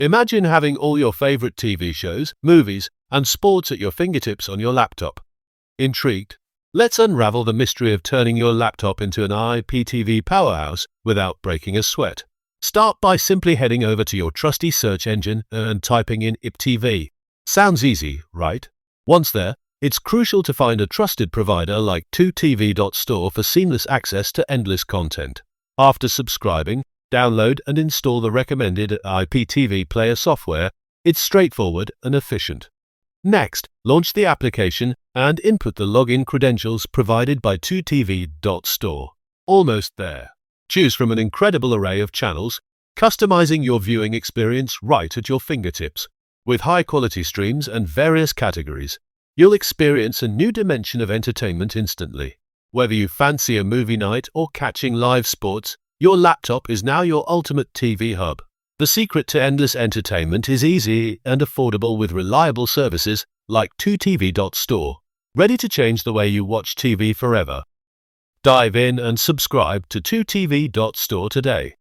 Imagine having all your favorite TV shows, movies, and sports at your fingertips on your laptop. Intrigued? Let's unravel the mystery of turning your laptop into an IPTV powerhouse without breaking a sweat. Start by simply heading over to your trusty search engine and typing in IPTV. Sounds easy, right? Once there, it's crucial to find a trusted provider like 2tv.store for seamless access to endless content. After subscribing, download and install the recommended IPTV player software. It's straightforward and efficient. Next, launch the application and input the login credentials provided by 2tv.store. Almost there. Choose from an incredible array of channels, customizing your viewing experience right at your fingertips. With high-quality streams and various categories, you'll experience a new dimension of entertainment instantly. Whether you fancy a movie night or catching live sports, your laptop is now your ultimate TV hub. The secret to endless entertainment is easy and affordable with reliable services like 2tv.store, ready to change the way you watch TV forever. Dive in and subscribe to 2tv.store today.